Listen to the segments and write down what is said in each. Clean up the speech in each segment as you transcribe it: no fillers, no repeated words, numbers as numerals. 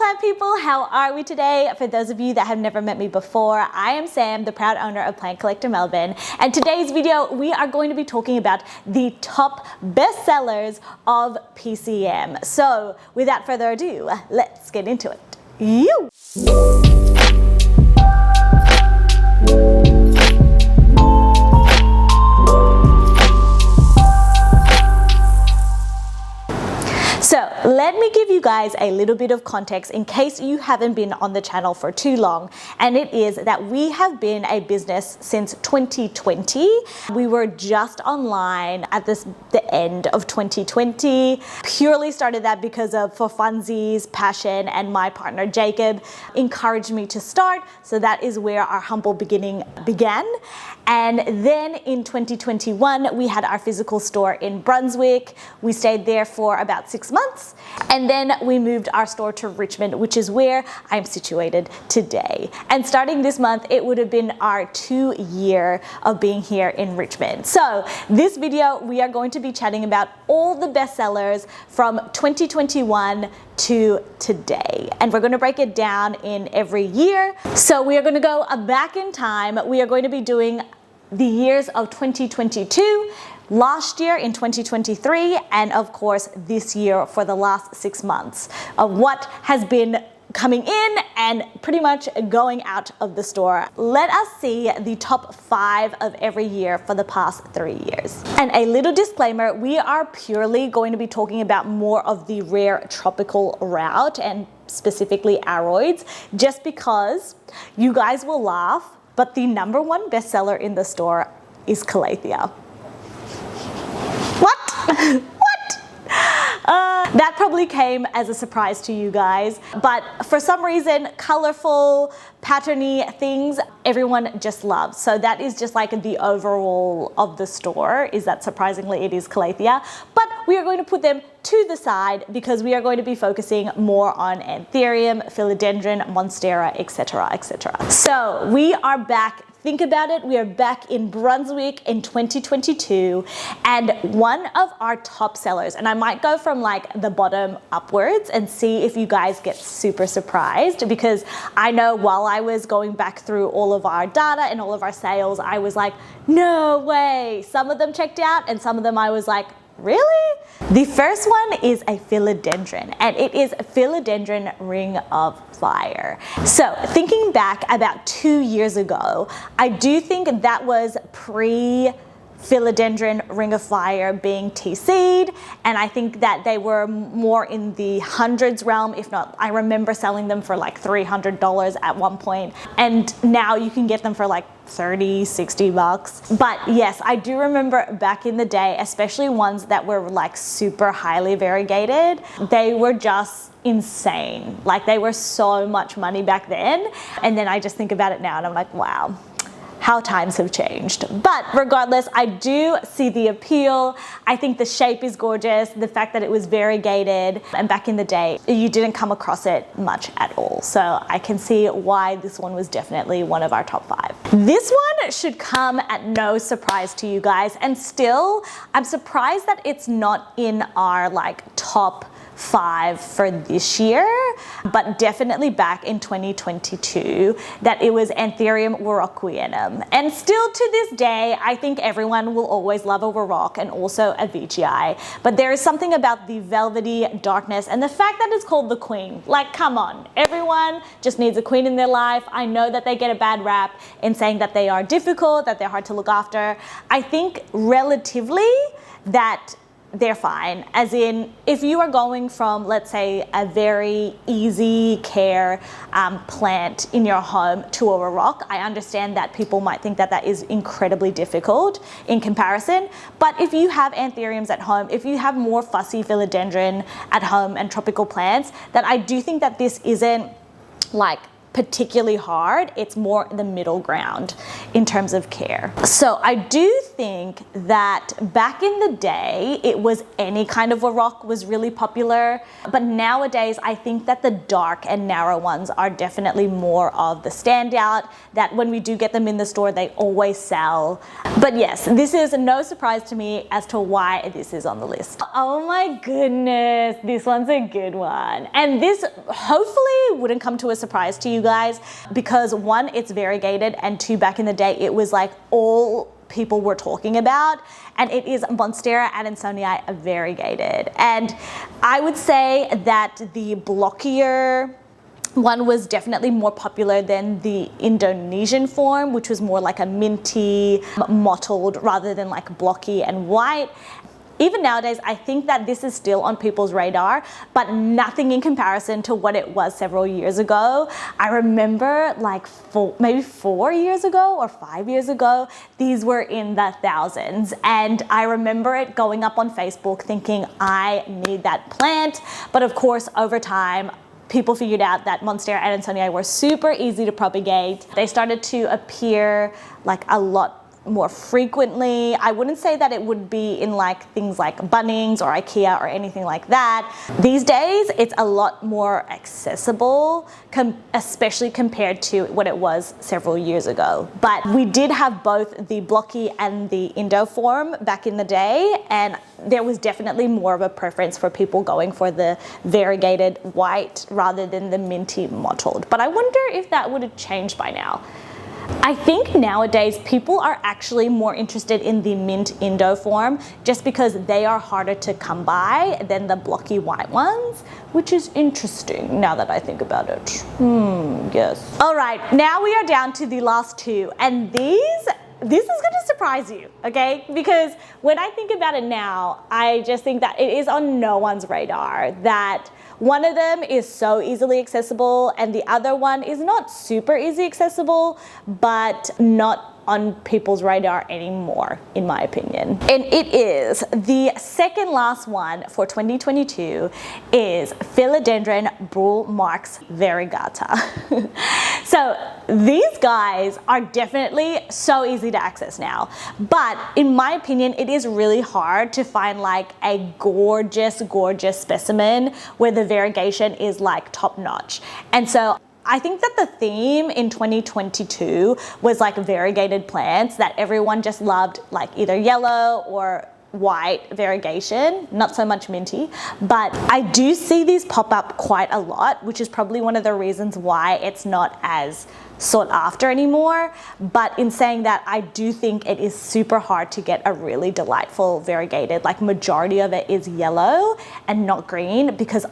plant people, how are we today? For those of you that have never met me before, I am Sam, the proud owner of Plant Collector Melbourne, and today's video we are going to be talking about the top bestsellers of PCM. So without further ado, let's get into it. So let me give you guys a little bit of context in case you haven't been on the channel for too long, and it is that we have been a business since 2020. We were just online at the end of 2020. Purely started that because of for funsies, passion, and my partner Jacob encouraged me to start. So that is where our humble beginning began. And then in 2021, we had our physical store in Brunswick. We stayed there for about 6 months. And then we moved our store to Richmond, which is where I'm situated today. And starting this month, it would have been our 2-year of being here in Richmond. So this video, we are going to be chatting about all the bestsellers from 2021 to today, and we're going to break it down in every year. So we are going to go back in time. We are going to be doing the years of 2022, last year in 2023, and of course this year for the last 6 months of what has been coming in and pretty much going out of the store. Let us see the top 5 of every year for the past 3 years. And a little disclaimer, we are purely going to be talking about more of the rare tropical route and specifically aroids, just because you guys will laugh, but the #1 bestseller in the store is Calathea. What? That probably came as a surprise to you guys, but for some reason, colorful, patterny things, everyone just loves. So that is just like the overall of the store, is that surprisingly it is Calathea. But we are going to put them to the side because we are going to be focusing more on Anthurium, Philodendron, Monstera, etc., etc. So we are back. Think about it, we are back in Brunswick in 2022, and one of our top sellers, and I might go from like the bottom upwards and see if you guys get super surprised, because I know while I was going back through all of our data and all of our sales, I was like, no way. Some of them checked out and some of them I was like, really? The first one is a Philodendron, and it is a Philodendron Ring of Fire. So thinking back about 2 years ago, I do think that was Philodendron Ring of Fire being TC'd, and I think that they were more in the hundreds realm, if not, I remember selling them for like $300 at one point, and now you can get them for like 30, 60 bucks. But yes, I do remember back in the day, especially ones that were like super highly variegated, they were just insane. Like they were so much money back then, and then I just think about it now and I'm like, wow, how times have changed. But regardless, I do see the appeal. I think the shape is gorgeous. The fact that it was variegated, and back in the day, you didn't come across it much at all. So I can see why this one was definitely one of our top 5. This one should come at no surprise to you guys. And still, I'm surprised that it's not in our like top 5 for this year, but definitely back in 2022 that it was Anthurium warocquianum. And still to this day, I think everyone will always love a Warrock and also a VGI, but there is something about the velvety darkness and the fact that it's called the Queen. Like, come on, everyone just needs a queen in their life. I know that they get a bad rap in saying that they are difficult, that they're hard to look after. I think relatively that they're fine. As in, if you are going from, let's say, a very easy care plant in your home to a rock, I understand that people might think that that is incredibly difficult in comparison. But if you have anthuriums at home, if you have more fussy philodendron at home and tropical plants, that I do think that this isn't like particularly hard. It's more the middle ground in terms of care. So I do think that back in the day, it was any kind of a rock was really popular. But nowadays, I think that the dark and narrow ones are definitely more of the standout, that when we do get them in the store, they always sell. But yes, this is no surprise to me as to why this is on the list. Oh my goodness, this one's a good one. And this hopefully wouldn't come to a surprise to you guys, because one, it's variegated, and two, back in the day, it was like all people were talking about, and it is Monstera adansonii variegated. And I would say that the blockier one was definitely more popular than the Indonesian form, which was more like a minty, mottled, rather than like blocky and white. Even nowadays, I think that this is still on people's radar, but nothing in comparison to what it was several years ago. I remember like maybe 4 years ago or 5 years ago, these were in the thousands. And I remember it going up on Facebook thinking, I need that plant. But of course, over time, people figured out that Monstera adansonii were super easy to propagate. They started to appear like a lot more frequently. I wouldn't say that it would be in like things like Bunnings or IKEA or anything like that. These days, it's a lot more accessible, especially compared to what it was several years ago. But we did have both the blocky and the Indo form back in the day, and there was definitely more of a preference for people going for the variegated white rather than the minty mottled. But I wonder if that would have changed by now. I think nowadays people are actually more interested in the mint Indo form just because they are harder to come by than the blocky white ones, which is interesting now that I think about it. Yes. All right, now we are down to the last two, and this is going to surprise you, okay? Because when I think about it now, I just think that it is on no one's radar that one of them is so easily accessible and the other one is not super easy accessible, but not on people's radar anymore, in my opinion. And it is the second last one for 2022 is Philodendron bull marks variegata. So these guys are definitely so easy to access now, but in my opinion, it is really hard to find like a gorgeous specimen where the variegation is like top notch. And so I think that the theme in 2022 was like variegated plants, that everyone just loved like either yellow or white variegation, not so much minty. But I do see these pop up quite a lot, which is probably one of the reasons why it's not as sought after anymore. But in saying that, I do think it is super hard to get a really delightful variegated, like majority of it is yellow and not green, because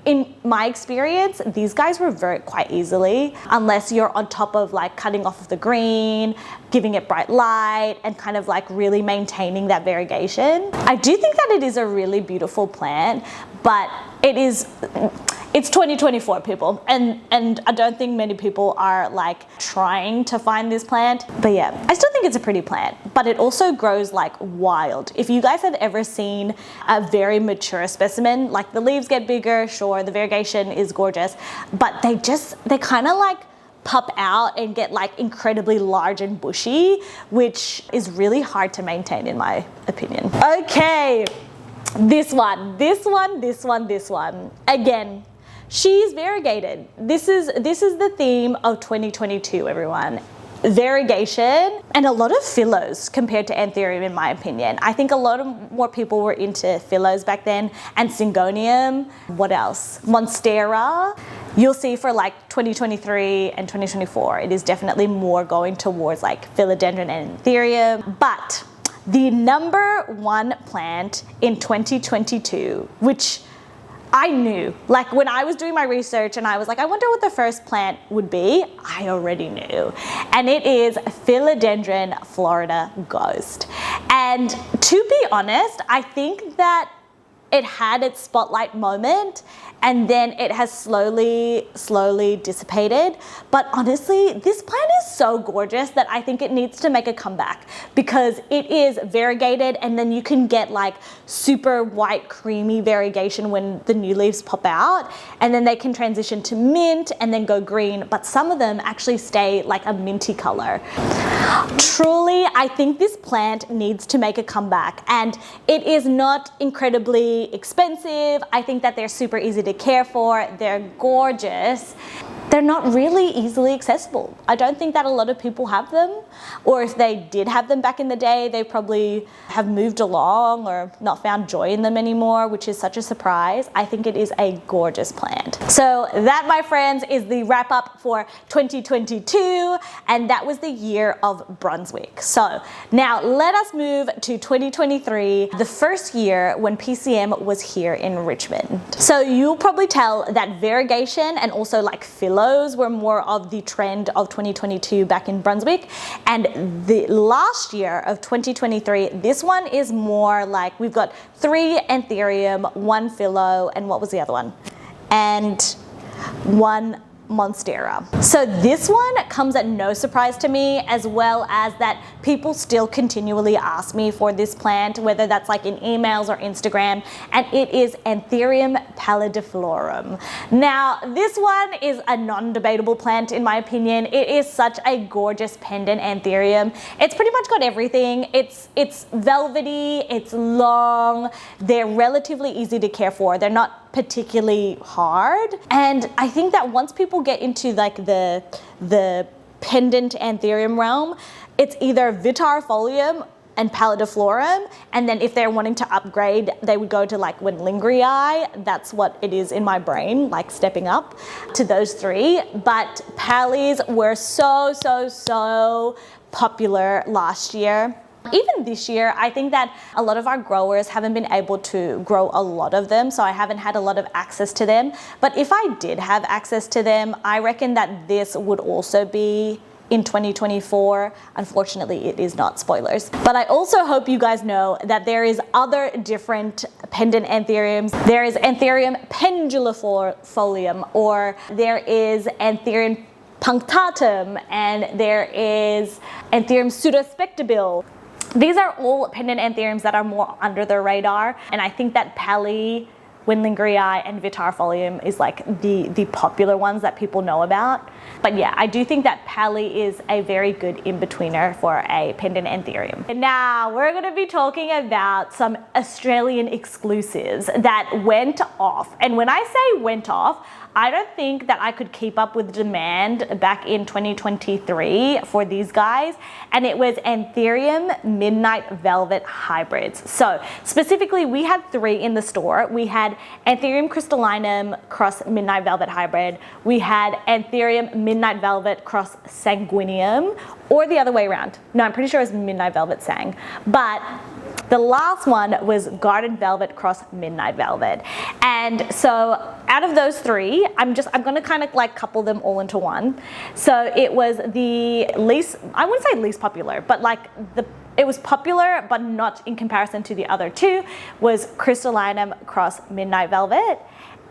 in my experience, these guys revert quite easily unless you're on top of like cutting off of the green, giving it bright light, and kind of like really maintaining that variegation. I do think that it is a really beautiful plant, but it's 2024, people, and I don't think many people are like trying to find this plant. But yeah, I still think it's a pretty plant, but it also grows like wild. If you guys have ever seen a very mature specimen, like the leaves get bigger, sure, the variegation is gorgeous, but they kind of like pop out and get like incredibly large and bushy, which is really hard to maintain in my opinion. Okay, this one. Again, she's variegated. This is the theme of 2022, everyone. Variegation and a lot of phyllos compared to Anthurium, in my opinion. I think a lot more people were into phyllos back then, and Syngonium. What else? Monstera. You'll see for like 2023 and 2024, it is definitely more going towards like Philodendron and Anthurium. But the number one plant in 2022, which I knew, like when I was doing my research and I was like, I wonder what the first plant would be, I already knew. And it is Philodendron Florida Ghost. And to be honest, I think that it had its spotlight moment and then it has slowly dissipated. But honestly, this plant is so gorgeous that I think it needs to make a comeback because it is variegated, and then you can get like super white creamy variegation when the new leaves pop out, and then they can transition to mint and then go green, but some of them actually stay like a minty color. Truly, I think this plant needs to make a comeback, and it is not incredibly expensive. I think that they're super easy to care for. They're gorgeous. They're not really easily accessible. I don't think that a lot of people have them, or if they did have them back in the day, they probably have moved along or not found joy in them anymore, which is such a surprise. I think it is a gorgeous plant. So that, my friends, is the wrap up for 2022, and that was the year of Brunswick. So now let us move to 2023, the first year when PCM was here in Richmond. So you'll probably tell that variegation and also like filler were more of the trend of 2022 back in Brunswick, and the last year of 2023, this one is more like we've got 3 Anthurium, 1 Philo, and what was the other one? And 1 Monstera. So this one comes at no surprise to me, as well as that people still continually ask me for this plant, whether that's like in emails or Instagram, and it is Anthurium pallidiflorum. Now, this one is a non-debatable plant in my opinion. It is such a gorgeous pendant Anthurium. It's pretty much got everything. It's velvety, it's long, they're relatively easy to care for. They're not particularly hard, and I think that once people get into like the pendant Anthurium realm, it's either Vitarifolium and pallidiflorum, and then if they're wanting to upgrade, they would go to like Wendlingrii. That's what it is in my brain, like stepping up to those 3. But pallies were so popular last year. Even this year, I think that a lot of our growers haven't been able to grow a lot of them, so I haven't had a lot of access to them. But if I did have access to them, I reckon that this would also be in 2024. Unfortunately, it is not, spoilers. But I also hope you guys know that there is other different pendant Anthuriums. There is Anthurium pendulifolium, or there is Anthurium punctatum, and there is Anthurium pseudospectabil. These are all pendant Anthuriums that are more under the radar, and I think that Palli, Wendlingrii, and Vitarifolium is like the popular ones that people know about. But yeah, I do think that Palli is a very good in-betweener for a pendant Anthurium. And now we're going to be talking about some Australian exclusives that went off. And when I say went off, I don't think that I could keep up with demand back in 2023 for these guys, and it was Anthurium Midnight Velvet Hybrids. So specifically, we had 3 in the store. We had Anthurium crystallinum cross Midnight Velvet Hybrid. We had Anthurium Midnight Velvet cross Sanguinium, or the other way around. No, I'm pretty sure it was Midnight Velvet Sang. But the last one was Garden Velvet cross Midnight Velvet. And so out of those 3, I'm gonna kind of like couple them all into one. So it was the least, I wouldn't say least popular, but like it was popular, but not in comparison to the other 2, was Crystallinum cross Midnight Velvet.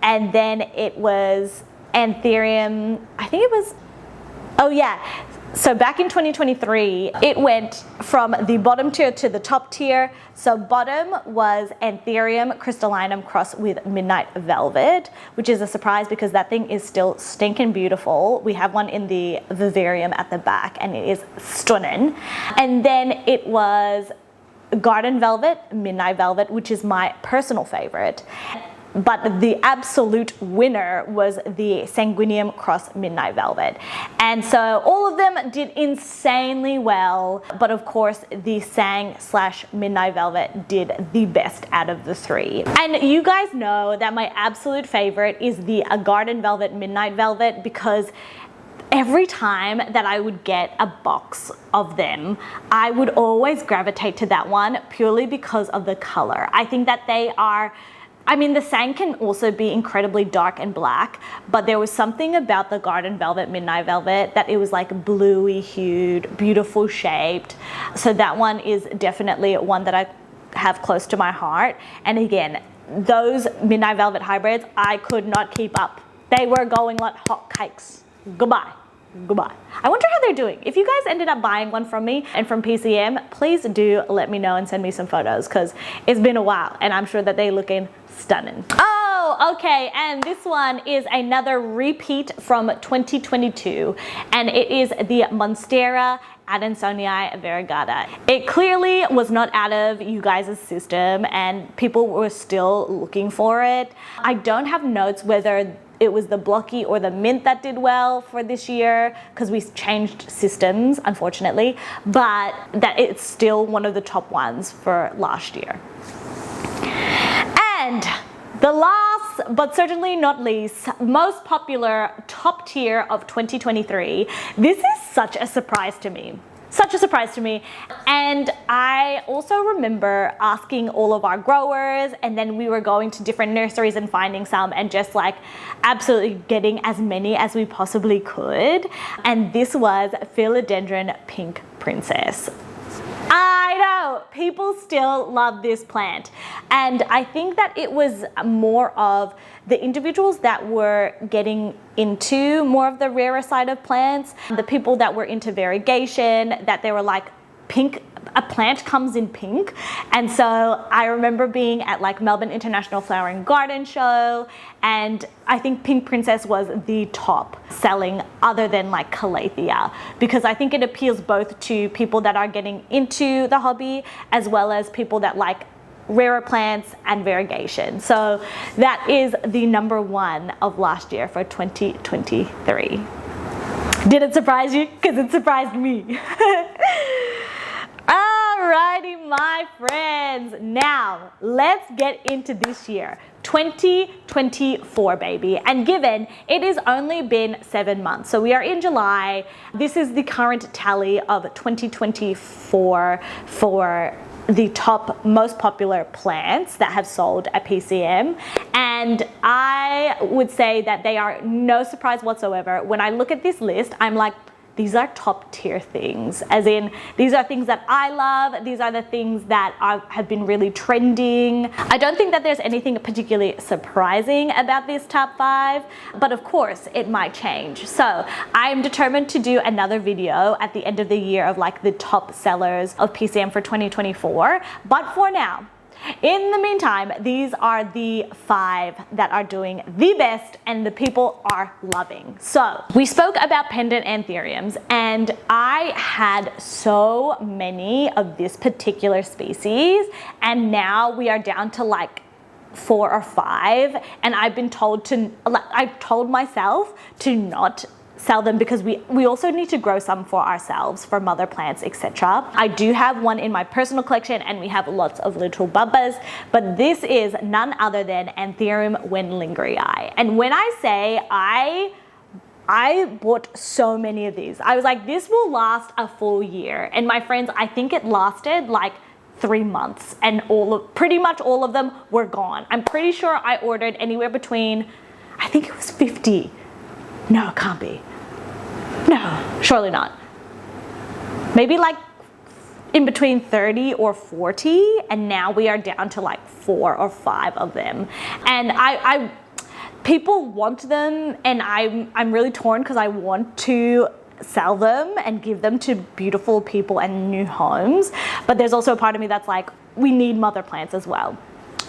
And then it was Anthurium, I think it was, oh yeah. So back in 2023, it went from the bottom tier to the top tier. So bottom was Anthurium crystallinum cross with Midnight Velvet, which is a surprise because that thing is still stinking beautiful. We have one in the vivarium at the back and it is stunning. And then it was Garden Velvet, Midnight Velvet, which is my personal favorite. But the absolute winner was the Sanguinium cross Midnight Velvet. And so all of them did insanely well, but of course the Sang/Midnight Velvet did the best out of the 3. And you guys know that my absolute favorite is the Garden Velvet Midnight Velvet, because every time that I would get a box of them, I would always gravitate to that one purely because of the color. I think that they are, I mean, the Sang can also be incredibly dark and black, but there was something about the Garden Velvet Midnight Velvet that it was like bluey hued, beautiful shaped. So that one is definitely one that I have close to my heart. And again, those Midnight Velvet hybrids, I could not keep up. They were going like hotcakes. Goodbye. Goodbye. I wonder how they're doing. If you guys ended up buying one from me and from PCM, please do let me know and send me some photos, because it's been a while and I'm sure that they're looking stunning. Oh, okay, and this one is another repeat from 2022, and it is the Monstera Adansonii variegata. It clearly was not out of you guys' system and people were still looking for it. I don't have notes whether it was the blocky or the mint that did well for this year, because we changed systems, unfortunately, but that it's still one of the top ones for last year. And the last, but certainly not least, most popular top tier of 2023. This is such a surprise to me. Such a surprise to me. And I also remember asking all of our growers, and then we were going to different nurseries and finding some and just like absolutely getting as many as we possibly could. And this was Philodendron Pink Princess. I know, people still love this plant. And I think that it was more of the individuals that were getting into more of the rarer side of plants, the people that were into variegation, that they were like, pink, a plant comes in pink. And so I remember being at like Melbourne International Flower and Garden Show, and I think Pink Princess was the top selling other than like Calathea, because I think it appeals both to people that are getting into the hobby as well as people that like rarer plants and variegation. So that is the number one of last year for 2023. Did it surprise you? Because it surprised me. Alrighty, my friends. Now, let's get into this year, 2024, baby. And given it has only been 7 months, so we are in July, this is the current tally of 2024 for the top most popular plants that have sold at PCM. And I would say that they are no surprise whatsoever. When I look at this list, I'm like, these are top tier things, as in these are things that I love. These are the things that have been really trending. I don't think that there's anything particularly surprising about this top 5, but of course it might change. So I am determined to do another video at the end of the year of like the top sellers of PCM for 2024. But for now, in the meantime, these are the 5 that are doing the best and the people are loving. So we spoke about pendant anthuriums, and I had so many of this particular species, and now we are down to like 4 or 5, and I've told myself to not sell them because we also need to grow some for ourselves, for mother plants, etc. I do have one in my personal collection, and we have lots of little bubbas, but this is none other than Anthurium Wendlingerii. And when I say I bought so many of these, I was like, this will last a full year. And my friends, I think it lasted like 3 months, and pretty much all of them were gone. I'm pretty sure I ordered anywhere between, I think it was 50. No, it can't be. No, surely not. Maybe like in between 30 or 40, and now we are down to like 4 or 5 of them. And people want them, and I'm really torn because I want to sell them and give them to beautiful people and new homes. But there's also a part of me that's like, we need mother plants as well.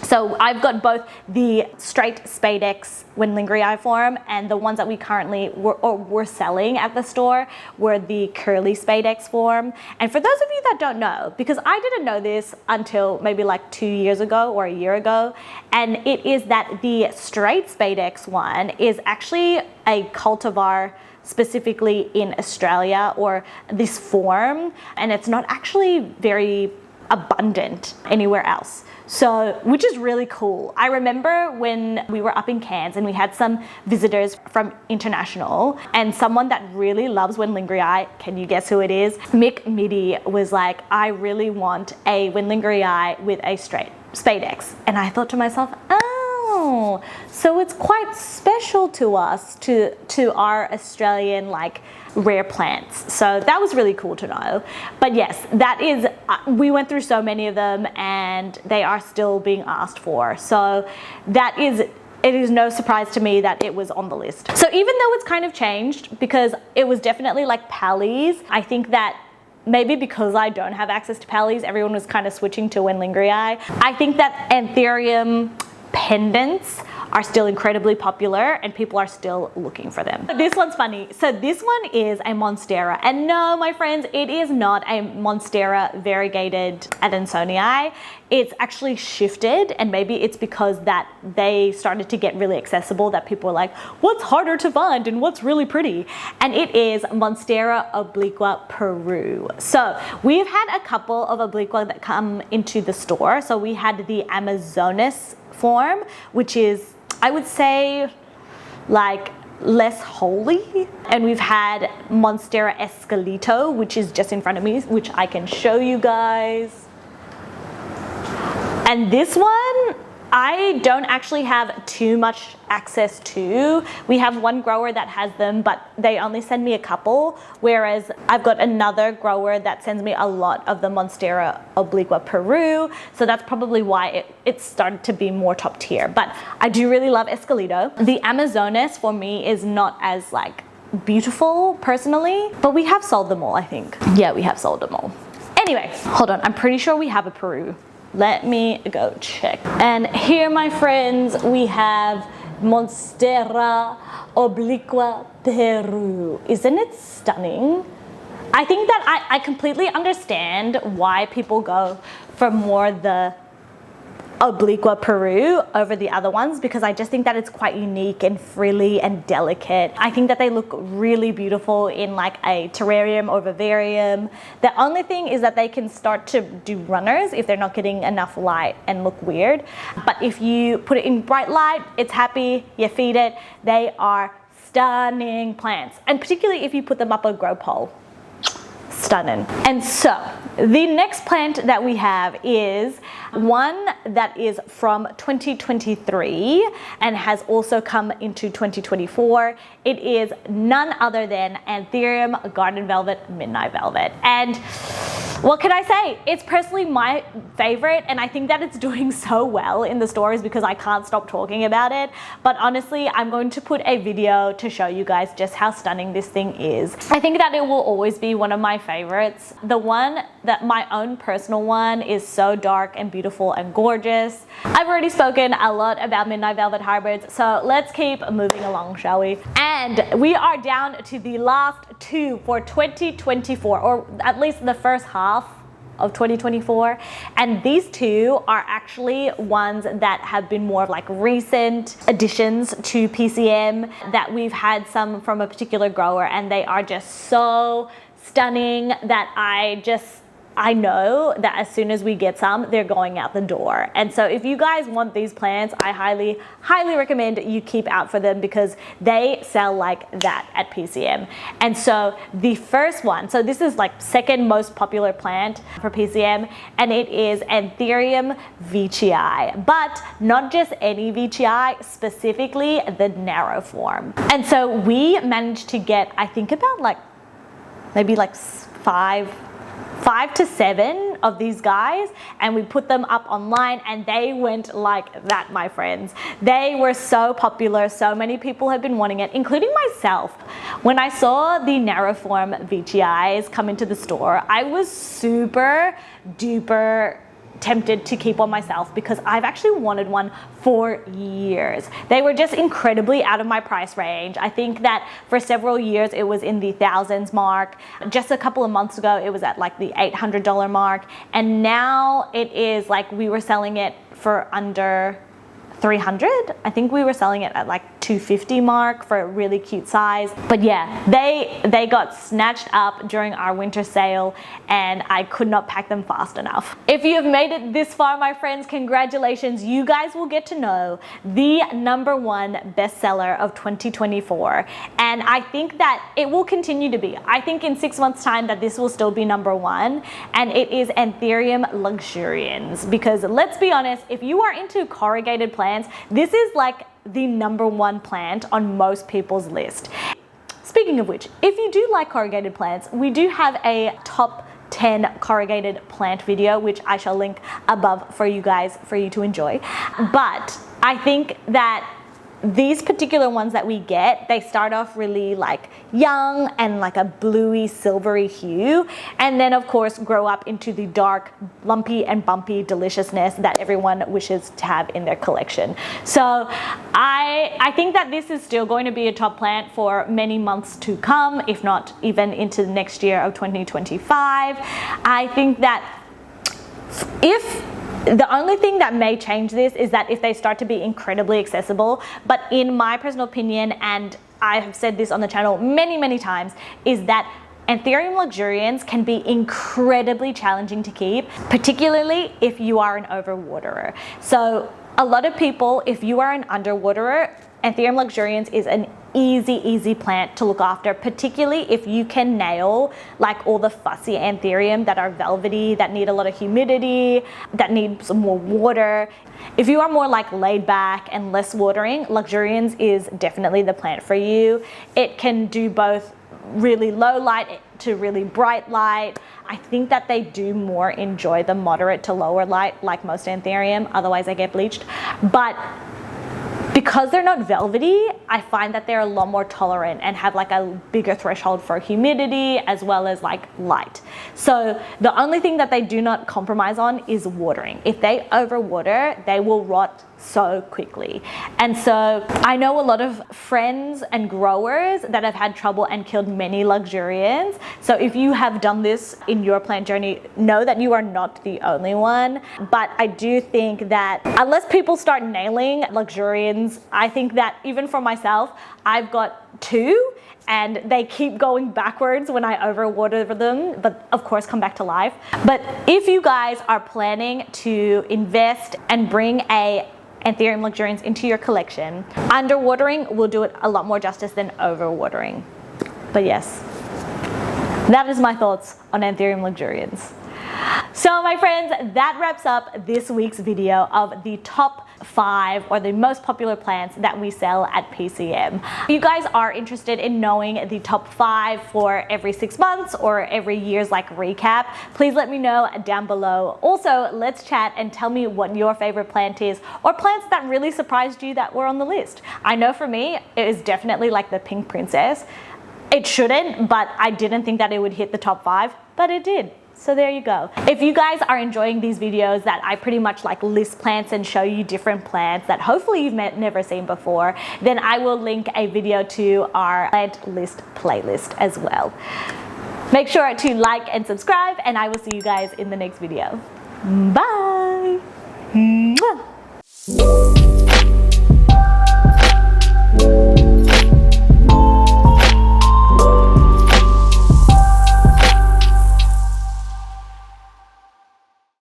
So I've got both the straight Spadex Wendlingerii form, and the ones that we currently were selling at the store were the curly Spadex form. And for those of you that don't know, because I didn't know this until maybe like 2 years ago or a year ago, and it is that the straight Spadex one is actually a cultivar specifically in Australia, or this form, and it's not actually very abundant anywhere else. So, which is really cool. I remember when we were up in Cairns and we had some visitors from international, and someone that really loves Wendlingerii, can you guess who it is? Mick Middy was like, I really want a Wendlingerii with a straight Spadex. And I thought to myself, oh, Oh, so it's quite special to us, to our Australian like rare plants. So that was really cool to know. But yes, that is, we went through so many of them and they are still being asked for. So that is, it is no surprise to me that it was on the list. So even though it's kind of changed, because it was definitely like pallies, I think that maybe because I don't have access to pallies, everyone was kind of switching to Wenlingrii. I think that Anthurium pendants are still incredibly popular and people are still looking for them. This one's funny. So this one is a Monstera, and no, my friends, it is not a Monstera variegated Adansonii. It's actually shifted, and maybe it's because that they started to get really accessible that people were like, what's harder to find and what's really pretty? And it is Monstera obliqua Peru. So we've had a couple of obliqua that come into the store. So we had the Amazonas form, which is, I would say, like less holy. And we've had Monstera Esqueleto, which is just in front of me, which I can show you guys. And this one, I don't actually have too much access to. We have one grower that has them, but they only send me a couple, whereas I've got another grower that sends me a lot of the Monstera obliqua Peru, so that's probably why it started to be more top tier. But I do really love Esqueleto. The Amazonas for me is not as like beautiful personally, but we have sold them all, I think. Yeah, we have sold them all. Anyway, hold on, I'm pretty sure we have a Peru. Let me go check. And here, my friends, we have Monstera obliqua Peru. Isn't it stunning? I think that I completely understand why people go for more the obliqua Peru over the other ones, because I just think that it's quite unique and frilly and delicate. I think that they look really beautiful in like a terrarium or vivarium. The only thing is that they can start to do runners if they're not getting enough light and look weird. But if you put it in bright light, it's happy, you feed it, they are stunning plants. And particularly if you put them up a grow pole. Stunning. And so the next plant that we have is one that is from 2023 and has also come into 2024. It is none other than Anthurium Garden Velvet Midnight Velvet. And what can I say? It's personally my favorite, and I think that it's doing so well in the stores because I can't stop talking about it. But honestly, I'm going to put a video to show you guys just how stunning this thing is. I think that it will always be one of my favorites. The one that my own personal one is so dark and beautiful and gorgeous. I've already spoken a lot about Midnight Velvet hybrids, so let's keep moving along, shall we? And we are down to the last two for 2024, or at least the first half of 2024, and these two are actually ones that have been more of like recent additions to PCM, that we've had some from a particular grower, and they are just so stunning that I know that as soon as we get some, they're going out the door. And so if you guys want these plants, I highly recommend you keep out for them because they sell like that at PCM. And so the first one, so this is like second most popular plant for PCM, and it is Anthurium veitchii, but not just any veitchii, specifically the narrow form. And so we managed to get, I think about like maybe like five to seven of these guys, and we put them up online and they went like that, my friends. They were so popular. So many people have been wanting it, including myself. When I saw the narrow form veitchii come into the store, I was super duper tempted to keep one myself because I've actually wanted one for years. They were just incredibly out of my price range. I think that for several years it was in the thousands mark. Just a couple of months ago it was at like the $800 mark, and now it is like we were selling it for under 300. I think we were selling it at like 250 mark for a really cute size. But yeah, they got snatched up during our winter sale and I could not pack them fast enough. If you have made it this far, my friends, congratulations. You guys will get to know the #1 bestseller of 2024. And I think that it will continue to be. I think in 6 months time that this will still be #1, and it is Anthurium luxurians. Because let's be honest, if you are into corrugated plants, this is like the #1 plant on most people's list. Speaking of which, if you do like corrugated plants, we do have a top 10 corrugated plant video, which I shall link above for you guys, for you to enjoy. But I think that these particular ones that we get, they start off really like young and like a bluey silvery hue, and then of course grow up into the dark lumpy and bumpy deliciousness that everyone wishes to have in their collection. So I think that this is still going to be a top plant for many months to come, if not even into the next year of 2025. I think that the only thing that may change this is that if they start to be incredibly accessible, but in my personal opinion, and I have said this on the channel many times, is that Anthurium luxurians can be incredibly challenging to keep, particularly if you are an overwaterer. So a lot of people, if you are an underwaterer, Anthurium luxurians is an easy plant to look after, particularly if you can nail like all the fussy Anthurium that are velvety, that need a lot of humidity, that need some more water. If you are more like laid back and less watering, luxurians is definitely the plant for you. It can do both really low light to really bright light. I think that they do more enjoy the moderate to lower light like most Anthurium, otherwise they get bleached. But because they're not velvety, I find that they're a lot more tolerant and have like a bigger threshold for humidity as well as like light. So the only thing that they do not compromise on is watering. If they overwater, they will rot so quickly. And so I know a lot of friends and growers that have had trouble and killed many luxurians. So if you have done this in your plant journey, know that you are not the only one. But I do think that unless people start nailing luxurians, I think that even for myself, I've got 2 and they keep going backwards when I overwater them, but of course come back to life. But if you guys are planning to invest and bring a Anthurium luxurians into your collection, underwatering will do it a lot more justice than overwatering. But yes, that is my thoughts on Anthurium luxurians. So my friends, that wraps up this week's video of the top 5 or the most popular plants that we sell at PCM. If you guys are interested in knowing the top 5 for every 6 months or every year's like recap, please let me know down below. Also, let's chat and tell me what your favorite plant is, or plants that really surprised you that were on the list. I know for me, it is definitely like the pink princess. It shouldn't, but I didn't think that it would hit the top 5, but it did. So there you go. If you guys are enjoying these videos that I pretty much like list plants and show you different plants that hopefully you've never seen before, then I will link a video to our plant list playlist as well. Make sure to like and subscribe, and I will see you guys in the next video. Bye.